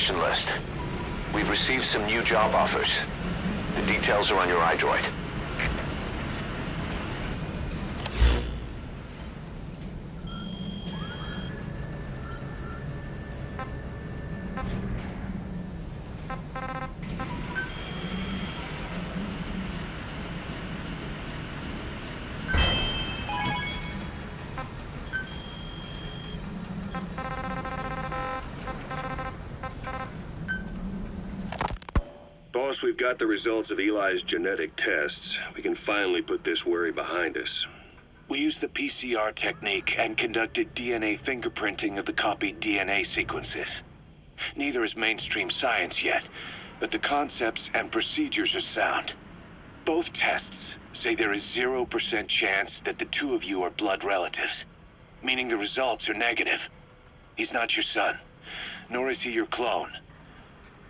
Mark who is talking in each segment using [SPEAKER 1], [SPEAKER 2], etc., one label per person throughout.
[SPEAKER 1] compensation list. We've received some new job offers. The details are on your iDroid.
[SPEAKER 2] Boss, we've got the results of Eli's genetic tests. We can finally put this worry behind us.
[SPEAKER 3] We used the PCR technique and conducted DNA fingerprinting of the copied DNA sequences. Neither is mainstream science yet, but the concepts and procedures are sound. Both tests say there is 0% chance that the two of you are blood relatives, meaning the results are negative. He's not your son, nor is he your clone.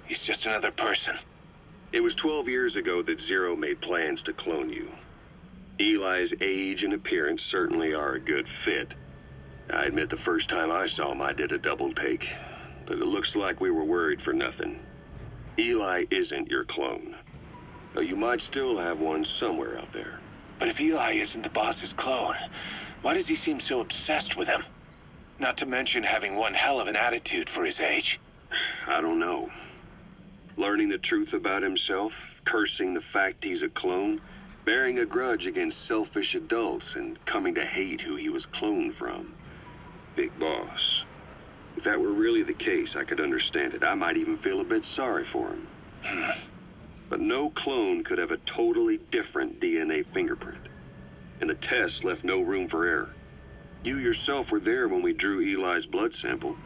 [SPEAKER 3] He's just another person.
[SPEAKER 2] It was 12 years ago that Zero made plans to clone you. Eli's age and appearance certainly are a good fit. I admit the first time I saw him, I did a double take. But it looks like we were worried for nothing. Eli isn't your clone. Though you might still have one somewhere out there.
[SPEAKER 3] But if Eli isn't the boss's clone, why does he seem so obsessed with him? Not to mention having one hell of an attitude for his age.
[SPEAKER 2] I don't know. Learning the truth about himself, cursing the fact he's a clone, bearing a grudge against selfish adults, and coming to hate who he was cloned from. Big boss. If that were really the case, I could understand it. I might even feel a bit sorry for him. But no clone could have a totally different DNA fingerprint. And the tests left no room for error. You yourself were there when we drew Eli's blood sample.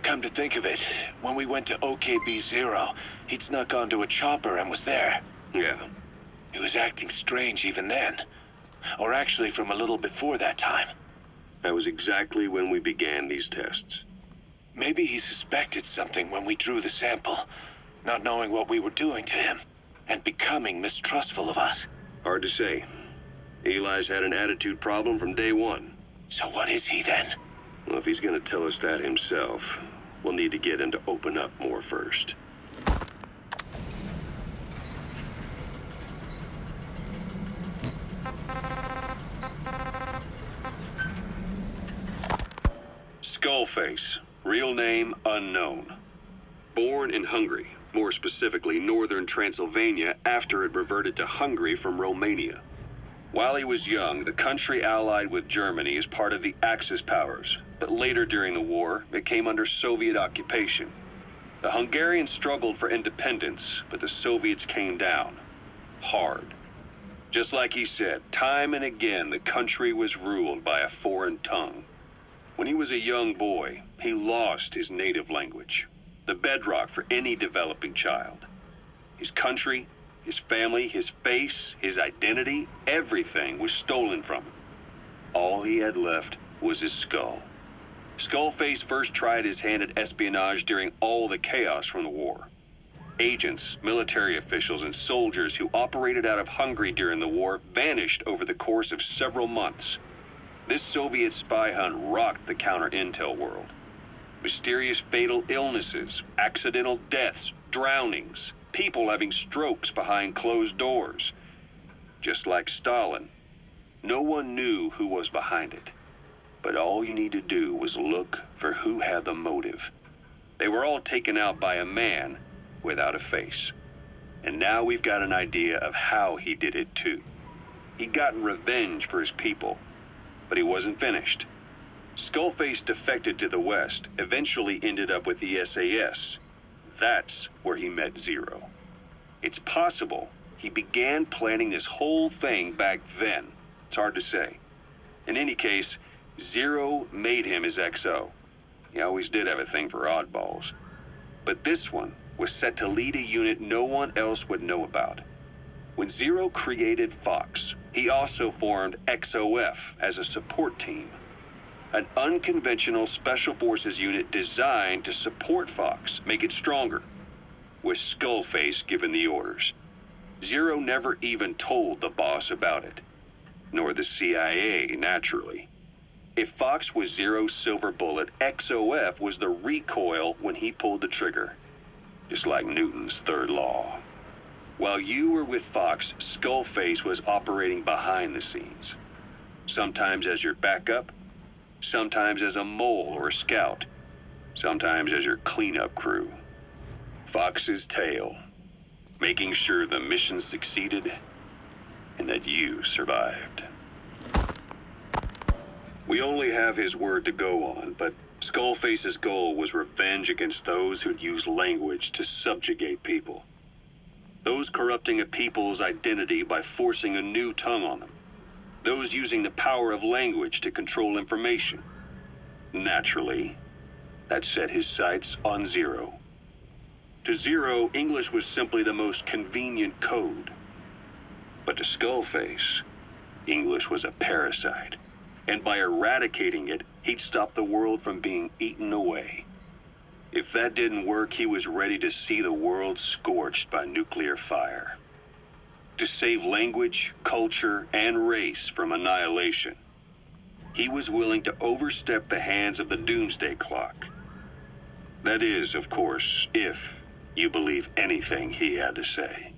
[SPEAKER 3] Come to think of it, when we went to OKB-0, he'd snuck onto a chopper and was there.
[SPEAKER 2] Yeah.
[SPEAKER 3] He was acting strange even then. Or actually from a little before that time.
[SPEAKER 2] That was exactly when we began these tests.
[SPEAKER 3] Maybe he suspected something when we drew the sample, not knowing what we were doing to him, and becoming mistrustful of us.
[SPEAKER 2] Hard to say. Eli's had an attitude problem from day one.
[SPEAKER 3] So what is he then?
[SPEAKER 2] Well, if he's gonna tell us that himself, we'll need to get him to open up more first. Skullface, real name unknown. Born in Hungary, more specifically northern Transylvania after it reverted to Hungary from Romania. While he was young, the country allied with Germany as part of the Axis powers, but later during the war, it came under Soviet occupation. The Hungarians struggled for independence, but the Soviets came down. Hard. Just like he said, time and again the country was ruled by a foreign tongue. When he was a young boy, he lost his native language, the bedrock for any developing child. His country, his family, his face, his identity, everything was stolen from him. All he had left was his skull. Skullface first tried his hand at espionage during all the chaos from the war. Agents, military officials, and soldiers who operated out of Hungary during the war vanished over the course of several months. This Soviet spy hunt rocked the counter-intel world. Mysterious fatal illnesses, accidental deaths, drownings, people having strokes behind closed doors. Just like Stalin, no one knew who was behind it. But all you need to do was look for who had the motive. They were all taken out by a man without a face. And now we've got an idea of how he did it too. He'd gotten revenge for his people, but he wasn't finished. Skullface defected to the West, eventually ended up with the SAS. That's where he met Zero. It's possible he began planning this whole thing back then. It's hard to say. In any case, Zero made him his XO. He always did have a thing for oddballs. But this one was set to lead a unit no one else would know about. When Zero created Fox, he also formed XOF as a support team. An unconventional special forces unit designed to support Fox, make it stronger, with Skullface giving the orders. Zero never even told the boss about it, nor the CIA, naturally. If Fox was Zero's silver bullet, XOF was the recoil when he pulled the trigger. just like Newton's third law. While you were with Fox, Skullface was operating behind the scenes. Sometimes as your backup, sometimes as a mole or a scout, sometimes as your cleanup crew. Fox's tale, making sure the mission succeeded and that you survived. We only have his word to go on, but Skullface's goal was revenge against those who'd use language to subjugate people. Those corrupting a people's identity by forcing a new tongue on them. Those using the power of language to control information. Naturally, that set his sights on Zero. To Zero, English was simply the most convenient code. But to Skullface, English was a parasite. And by eradicating it, he'd stop the world from being eaten away. If that didn't work, he was ready to see the world scorched by nuclear fire. To save language, culture, and race from annihilation, he was willing to overstep the hands of the doomsday clock. That is, of course, if you believe anything he had to say.